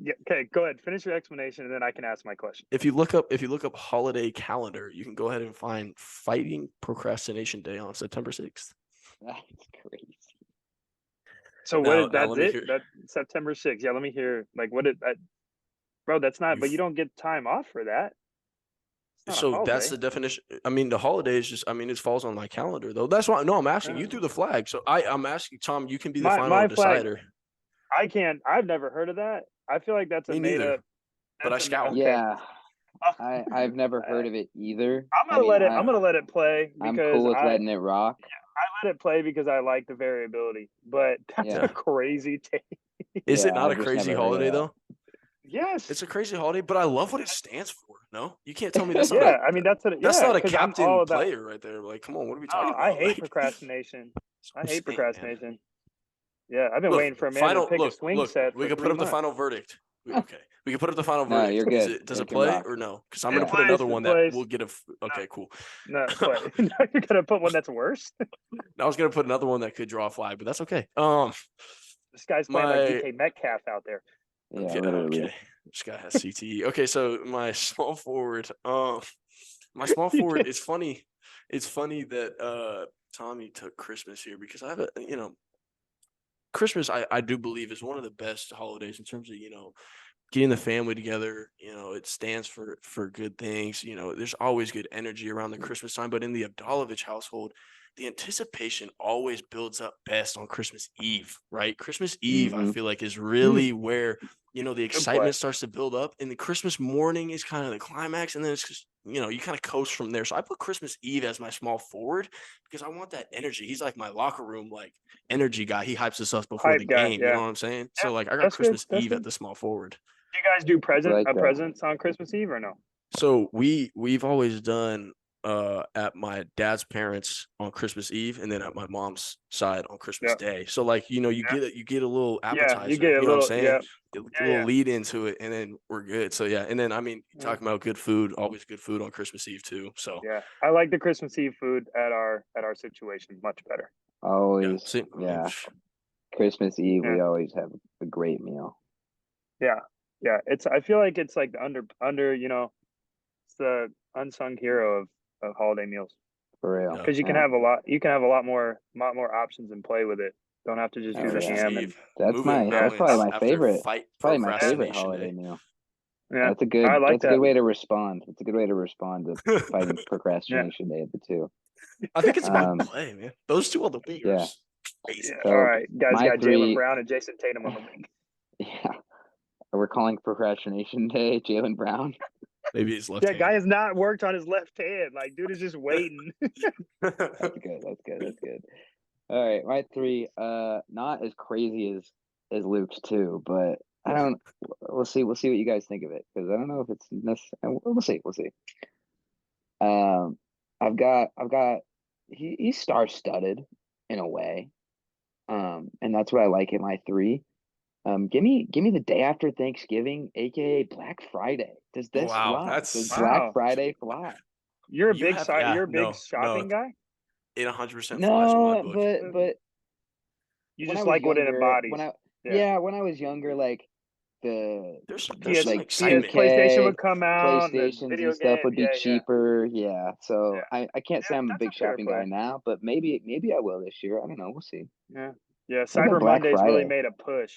yeah, okay, go ahead. Finish your explanation and then I can ask my question. If you look up holiday calendar, you can go ahead and find Fighting Procrastination Day on September 6th. That's crazy. So that's it? That's September 6th. Yeah, let me hear. Like, what did that? Bro, that's not. But you don't get time off for that. So that's the definition. I mean, the holiday is just. I mean, it falls on my calendar though. That's why. No, I'm asking you through the flag. So I'm asking Tom. You can be the final decider. I can't. I've never heard of that. I feel like that's a made up. But I scout. Yeah. I've never heard of it either. I'm gonna let it play because I'm cool with letting it rock. I let it play because I like the variability, but that's a crazy take. Is it not a crazy holiday though? Yes, it's a crazy holiday, but I love what it stands for. No, you can't tell me that's not. I mean that's not a captain player right there. Like, come on, what are we talking about? I hate procrastination. I hate procrastination. Man. Yeah, I've been waiting for a man to pick a swing set. We can put up the final verdict. Okay, we can put up the final verdict. No, you're good. Does it play or no? Because I'm gonna put another one that will get a. Okay, cool. No, you're gonna put one that's worse. I was gonna put another one that could draw a flag, but that's okay. This guy's playing like DK Metcalf out there. Yeah, okay. This guy has CTE. Okay, so my small forward. It's funny. It's funny that Tommy took Christmas here because I have Christmas I do believe is one of the best holidays in terms of getting the family together. It stands for good things. There's always good energy around the Christmas time, but in the Abdalovich household, the anticipation always builds up best on Christmas Eve, right? Christmas Eve, I feel like, is really where the excitement starts to build up, and the Christmas morning is kind of the climax, and then it's just you kind of coast from there. So I put Christmas Eve as my small forward because I want that energy. He's like my locker room energy guy. He hypes us up before the game. You know what I'm saying? Yeah, so I got Christmas Eve at the small forward. Do you guys do presents on Christmas Eve or no? So we've always done at my dad's parents on Christmas Eve, and then at my mom's side on Christmas Day. So you get a little appetizer. You get a little, what I'm saying? A little lead into it, and then we're good. So and then talking about good food, always good food on Christmas Eve too. So I like the Christmas Eve food at our situation much better. Always, Christmas Eve we always have a great meal. Yeah. I feel like it's like under it's the unsung hero of holiday meals. For real. Because you can have a lot more options and play with it. Don't have to just do the ham. That's probably my favorite. Probably my favorite holiday meal. Yeah, that's a good. That's a good way to respond. It's a good way to respond to Fighting Procrastination Day at the 2. I think it's about play, man. Those two are the leaders. Yeah. So all right, guys, got Jaylen Brown and Jason Tatum on the wing. Yeah. We're calling Procrastination Day Jaylen Brown. Maybe his left hand. Guy has not worked on his left hand. Like, dude is just waiting. That's good. All right, my 3. Not as crazy as Luke's 2, but I don't. We'll see what you guys think of it because I don't know if it's necessary. We'll see. I've got. He's star-studded in a way, and that's what I like in my 3. Give me the day after Thanksgiving, aka Black Friday. Does this Wow, fly? Does that's Black Wow. Friday fly? you have You're a big no, shopping guy? it 100% flies in my No, book. but You when I just was like what it younger, embodies. Yeah. when I was younger, like the There's PS some like PS excitement. PlayStation 2K, would come out and the PlayStations and video stuff game. would be Yeah, yeah. cheaper. Yeah. So Yeah. I can't say Yeah, I'm a that's a big fair shopping guy play. now, but maybe I will this year. I don't know. We'll see. Yeah. Yeah. What about Cyber Black Mondays really Friday? made a push.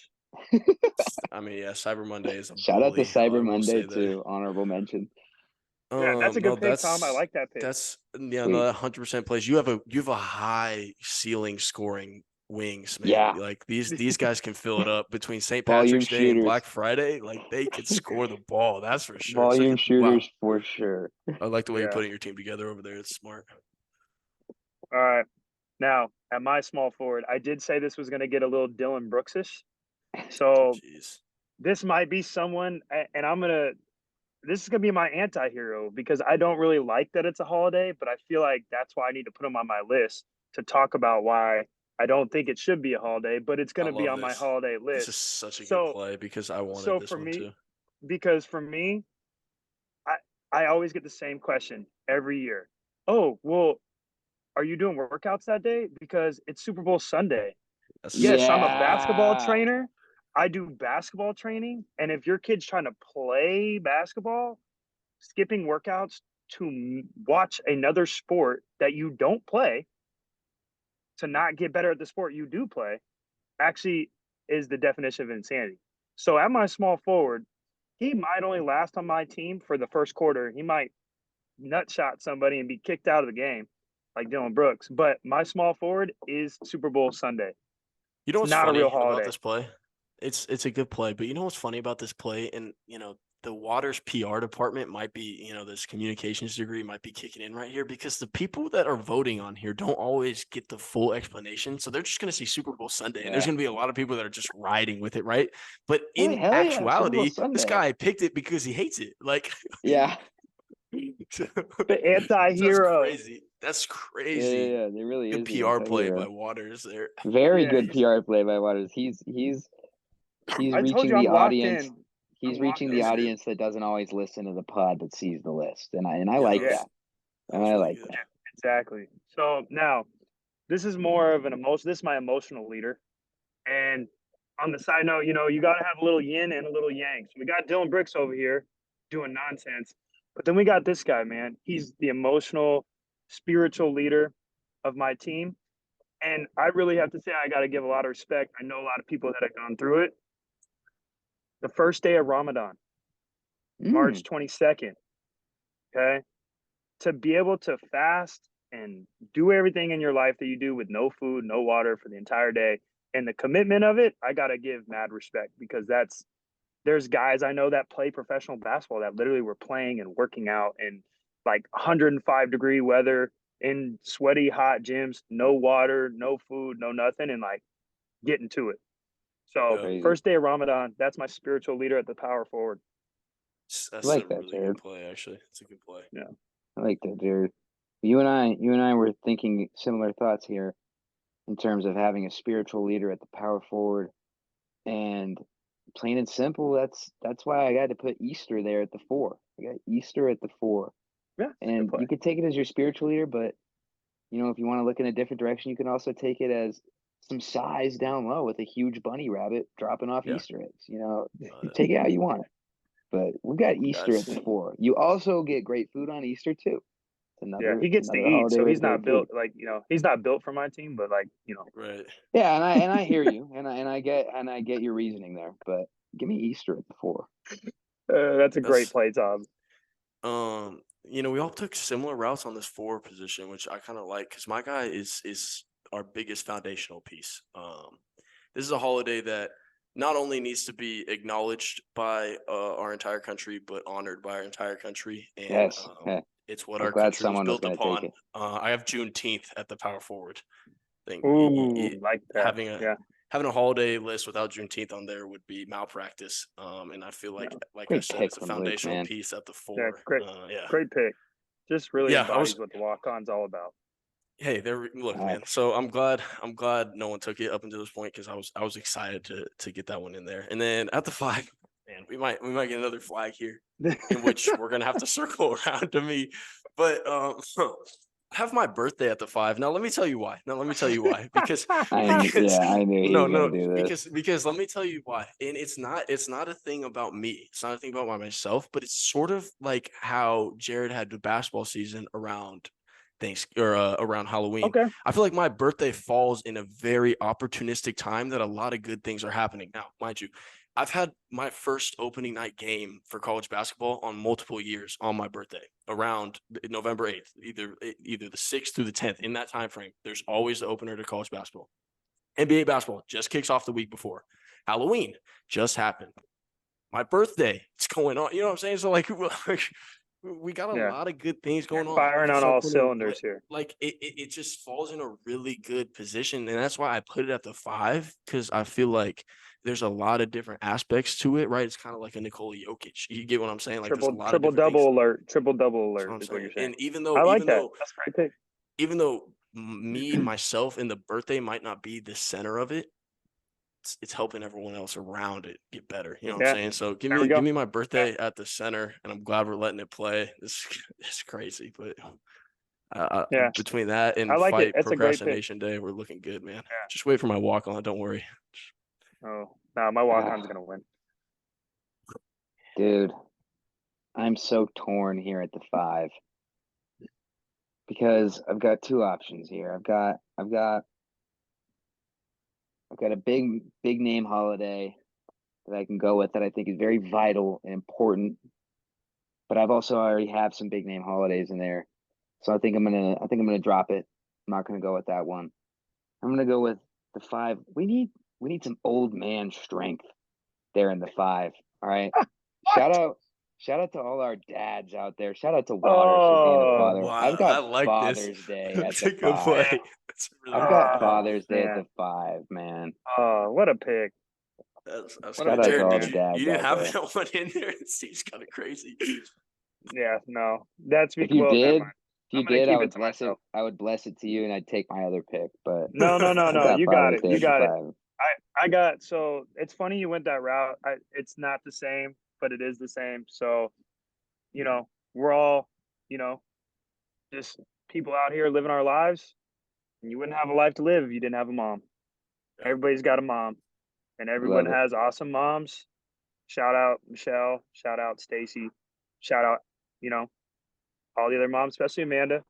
I mean, yeah, Cyber Monday is a Shout out to bully. I Cyber will Monday say that. too. Honorable mention. Yeah, that's a No, good pick, Tom. I like that pick. that's yeah, no, Sweet. that 100% plays. You have a high ceiling scoring wings, man. Yeah. Like these guys can fill it up between St. Volume Patrick's Day and shooters. Black Friday. Like they could score the ball. That's for sure. It's like Volume wow. shooters for sure. I like the way you're Yeah. putting your team together over there. It's smart. All right. Now, at my small forward, I did say this was going to get a little Dylan Brooksish. So Jeez. this might be someone, and this is going to be my anti-hero because I don't really like that it's a holiday, but I feel like that's why I need to put him on my list to talk about why I don't think it should be a holiday, but it's going I to be love on my this. holiday This is list. such a good So, play because I wanted so this for one me, too. because for me, I I always get the same question every year. Oh, well, are you doing workouts that day? Because it's Super Bowl Sunday. That's Yes, such a I'm a good play. basketball Yeah. trainer. I do basketball training. And if your kid's trying to play basketball, skipping workouts to watch another sport that you don't play to not get better at the sport you do play actually is the definition of insanity. So at my small forward, he might only last on my team for the first quarter. He might nut shot somebody and be kicked out of the game like Dylan Brooks. But my small forward is Super Bowl Sunday. You know It's what's not a real funny about holiday. this play? It's a good play, but you know what's funny about this play? And the Waters PR department might be, this communications degree might be kicking in right here because the people that are voting on here don't always get the full explanation. So they're just going to see Super Bowl Sunday, and there's Yeah. going to be a lot of people that are just riding with it, right? But Hey, in hell yeah, Super Bowl actuality, this Sunday. guy picked it because he hates it. Like, Yeah. The anti-hero. That's crazy. Yeah. There really Good is the PR play anti-hero. by Waters there. Very Yeah, good PR play by Waters. He's I told reaching you I'm the locked audience. in. He's I'm reaching locked the That's in. good. audience that doesn't always listen to the pod but sees the list. And I Yeah, like Yeah. that. that And was I really like good. that. Exactly. So now this is more of an emotion. This is my emotional leader. And on the side note, you got to have a little yin and a little yang. So we got Dylan Brooks over here doing nonsense. But then we got this guy, man. He's the emotional, spiritual leader of my team. And I really have to say, I got to give a lot of respect. I know a lot of people that have gone through it. The first day of Ramadan, March 22nd, okay? To be able to fast and do everything in your life that you do with no food, no water for the entire day, and the commitment of it, I got to give mad respect because there's guys I know that play professional basketball that literally were playing and working out in like 105-degree weather in sweaty, hot gyms, no water, no food, no nothing, and like getting to it. So, Yeah. Crazy. first day of Ramadan, that's my spiritual leader at the power forward. That's like a that, really Jared. good play, actually. It's a good play. Yeah. I like that, Jared. You and I were thinking similar thoughts here in terms of having a spiritual leader at the power forward. And plain and simple, that's why I got to put Easter there at the 4. I got Easter at the 4. Yeah. And you could take it as your spiritual leader, but if you want to look in a different direction, you can also take it as some size down low with a huge bunny rabbit dropping off Yeah. Easter eggs. Take it how you want. But we've got Easter at the 4. You also get great food on Easter too. Yeah, he gets to eat, so he's not built he's not built for my team, but Right. Yeah, and I hear you, and I get your reasoning there, but give me Easter at the 4. That's a great play, Tom. We all took similar routes on this 4 position, which I kind of like because my guy is our biggest foundational piece. This is a holiday that not only needs to be acknowledged by our entire country, but honored by our entire country. And Yes. it's what I'm our glad country was someone was built gonna upon. take it. I have Juneteenth at the power forward. Thing. Ooh, like that. Having a holiday list without Juneteenth on there would be malpractice. And I feel like Great I said, pick it's a from Luke, foundational man. piece at the 4. Yeah, great pick. Just really embodies what the walk-on's all about. Hey, look, man. So I'm glad no one took it up until this point because I was excited to get that one in there. And then at the 5, man, we might get another flag here, in which we're gonna have to circle around to me. But I have my birthday at the 5. Now let me tell you why. Because I knew he was no, gonna do this. because let me tell you why. And it's not a thing about me. It's not a thing about myself, but it's sort of like how Jared had the basketball season around around Halloween. Okay. I feel like my birthday falls in a very opportunistic time that a lot of good things are happening. Now, mind you, I've had my first opening night game for college basketball on multiple years on my birthday around November 8th, either the 6th through the 10th. In that time frame, there's always the opener to college basketball. NBA basketball just kicks off the week before. Halloween just happened. My birthday, it's going on. You know what I'm saying? So like we got a lot of good things going on. Firing on all cylinders here. Like it just falls in a really good position. And that's why I put it at the 5, because I feel like there's a lot of different aspects to it, right? It's kind of like a Nikola Jokic. You get what I'm saying? Like triple double alert is what you're saying. And even though that's a great pick. Even though myself and the birthday might not be the center of it, it's helping everyone else around it get better. You know what I'm saying? So give me my birthday at the center, and I'm glad we're letting it play. It's crazy, but between that and fight procrastination day, we're looking good, man. Yeah. Just wait for my walk on. Don't worry. Oh no, my walk on's gonna win. Dude, I'm so torn here at the 5 because I've got two options here. I've got a big name holiday that I can go with that I think is very vital and important. But I've also already have some big name holidays in there. So I think I'm gonna drop it. I'm not gonna go with that one. I'm gonna go with the 5. We need some old man strength there in the 5. All right. Shout out to all our dads out there. Shout out to Waters for being a father. Wow, I've got Father's Day at the 5. Really I've got Father's Day at the 5, man. Oh, what a pick. Shout out to all the dads. You didn't have that one in there. It seems kind of crazy. Yeah, no. That's if you did, I would bless it to you and I'd take my other pick. But no. You got it. You got it. I got, so it's funny you went that route. It's not the same, but it is the same. So, we're all, just people out here living our lives, and you wouldn't have a life to live if you didn't have a mom. Everybody's got a mom, and everyone has awesome moms. Shout out Michelle, shout out Stacy, shout out, all the other moms, especially Amanda.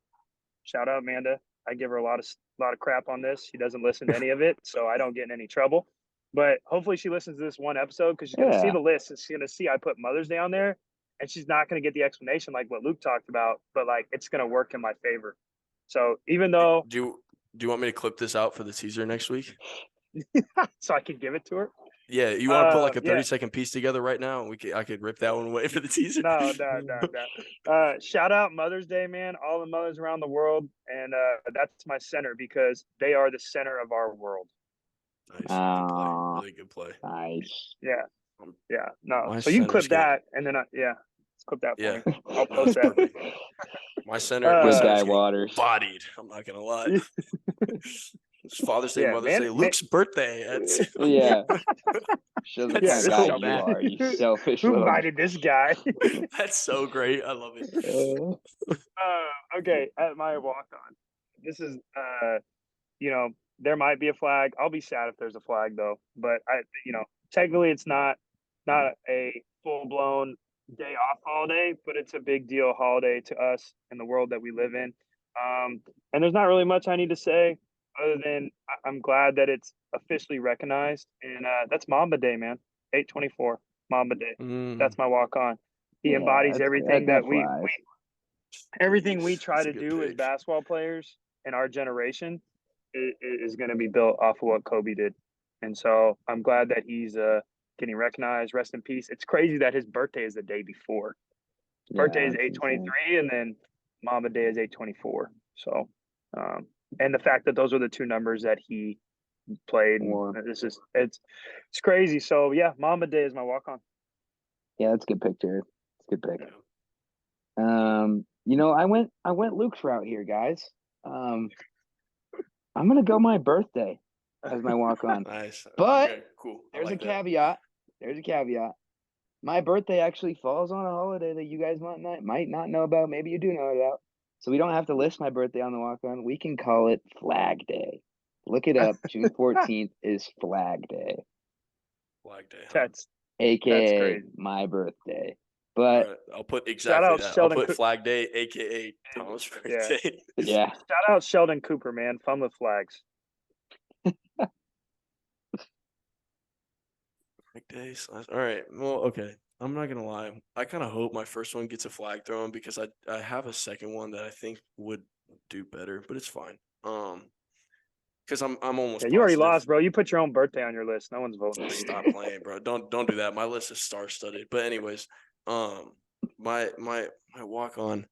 Shout out Amanda. I give her a lot of crap on this. She doesn't listen to any of it, so I don't get in any trouble. But hopefully she listens to this one episode, because she's going to see the list, and she's going to see I put Mother's Day on there, and she's not going to get the explanation like what Luke talked about, but like it's going to work in my favor. So even though do you want me to clip this out for the teaser next week? so I could give it to her? Yeah, you want to put like a 30-second piece together right now, and I could rip that one away for the teaser. No. Shout out Mother's Day, man! All the mothers around the world, and that's my center, because they are the center of our world. Nice, good play. Really good play. Nice. Yeah. No, so you can clip that, and then let's clip that for me. I'll post that. My center, Waters bodied. I'm not gonna lie. It's Father's Day, Mother's Day, Luke's birthday. Shows what kind of guy you are, you selfish. Who invited this guy? That's so great. I love it. Okay, at my walk on. This is there might be a flag. I'll be sad if there's a flag though. But technically it's not a full blown day off holiday, but it's a big deal holiday to us in the world that we live in. And there's not really much I need to say, other than I'm glad that it's officially recognized, and that's Mamba Day, man. 8/24, Mamba Day. That's my walk on. He embodies everything that everything we try to do as basketball players in our generation is going to be built off of what Kobe did, and so I'm glad that he's getting recognized. Rest in peace. It's crazy that his birthday is the day before. His birthday is 8/23, and then Mamba Day is 8/24. So. And the fact that those are the two numbers that he played, it's crazy. So yeah, Mamba Day is my walk on. Yeah, that's a good pick, Jared. It's a good pick. I went Luke's route here, guys. I'm gonna go my birthday as my walk on. Nice. But okay, cool. There's a caveat. There's a caveat. My birthday actually falls on a holiday that you guys might not know about. Maybe you do know about. So we don't have to list my birthday on the walk on. We can call it Flag Day. Look it up. June 14th is Flag Day. Flag Day. Huh? That's AKA my birthday. But right, I'll put exactly that. Sheldon I'll put Flag Day, AKA Thomas' birthday. Yeah. Shout out Sheldon Cooper, man. Fun with flags. Flag Days. All right. Well, okay. I'm not gonna lie. I kind of hope my first one gets a flag thrown because I have a second one that I think would do better, but it's fine. Because I'm almost. Yeah, you already lost, bro. You put your own birthday on your list. No one's voting. Stop playing, bro. Don't do that. My list is star studded. But anyways, my walk on,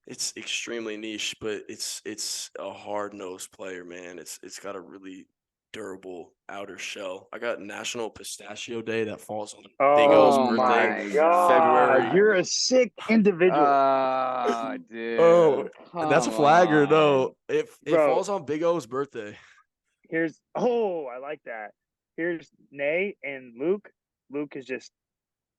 it's extremely niche, but it's a hard nosed player, man. It's got a really durable outer shell. I got National Pistachio Day that falls on Big O's birthday. My God. February. You're a sick individual. Oh, dude. Oh, that's a flag or no? on. It Bro. falls on Big O's birthday. I like that. Here's Nay and Luke. Luke is just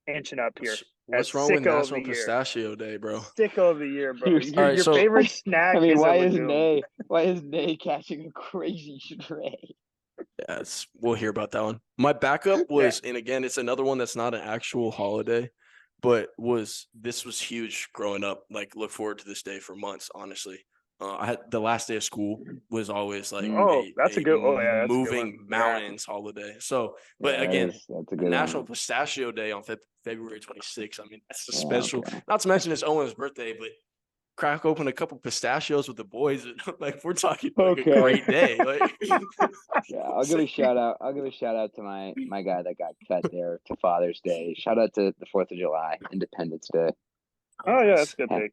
inching up here. What's wrong with National Pistachio Day, bro? Sicko of the year, bro. Alright, your so- favorite snack. I mean, is why a is legume. Nay catching a crazy stray? Yeah, we'll hear about that one. My backup was, and again, it's another one that's not an actual holiday, but this was huge growing up. Like, look forward to this day for months, honestly. I had the last day of school was always like that's a good moving one. mountains holiday. So, but again, that's a good National one. Pistachio Day on February 26th. I mean, that's a Yeah, special. okay. Not to mention it's Owen's birthday, but crack open a couple pistachios with the boys. Like, we're talking like a great day. Like, yeah, I'll give a shout out. I'll give a shout out to my guy that got cut there to Father's Day. Shout out to the 4th of July, Independence Day. Oh yeah, that's a good thing.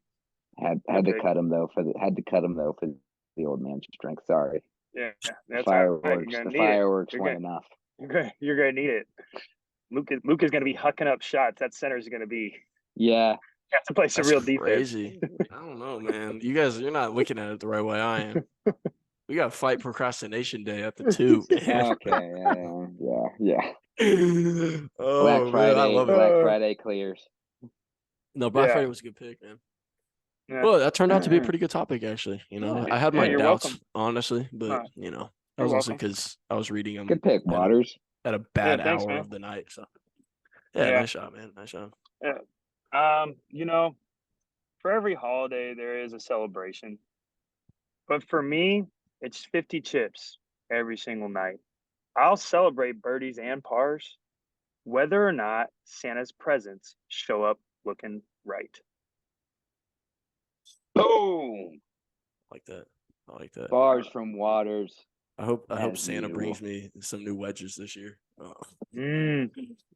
Had to cut him though for the old man's strength. Sorry. Yeah, The fireworks weren't enough. You're gonna need it. Luke is gonna be hucking up shots. That center is gonna be. Yeah. You have to play some real defense. Crazy. I don't know, man. You're not looking at it the right way I am. We got Fight Procrastination Day at the 2. Okay. Yeah. Oh, Black Friday. man, I love it. Black Friday clears. No, Black Friday was a good pick, man. Yeah. Well, that turned out to be a pretty good topic, actually. You know, I had my doubts, honestly, but that was also because I was reading them. Good pick, Waters. At a bad hour of the night. So, nice shot, man. Nice shot. Yeah. For every holiday there is a celebration, but for me, it's 50 chips every single night. I'll celebrate birdies and pars, whether or not Santa's presents show up looking right. Boom! I like that. Bars from Waters. I hope Santa brings me some new wedges this year.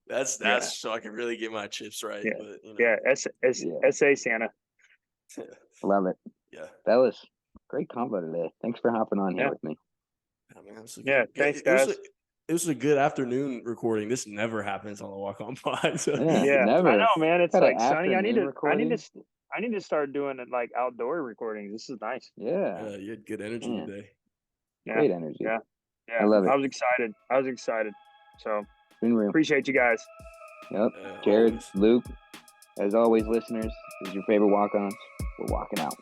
That's so I can really get my chips right. Yeah. But, SA Santa. Love it. Yeah. Fellas, great combo today. Thanks for hopping on here with me. Yeah, man. Thanks, guys. It was a good afternoon recording. This never happens on the Walk On Pod. So. Never. I know, man. It's like sunny. I need to start doing it like outdoor recordings. This is nice. Yeah. You had good energy today. Yeah. Great energy. Yeah. I love it. I was excited. So been real. Appreciate you guys. Yep. Jared, always. Luke, as always, listeners, this is your favorite walk-ons. We're walking out.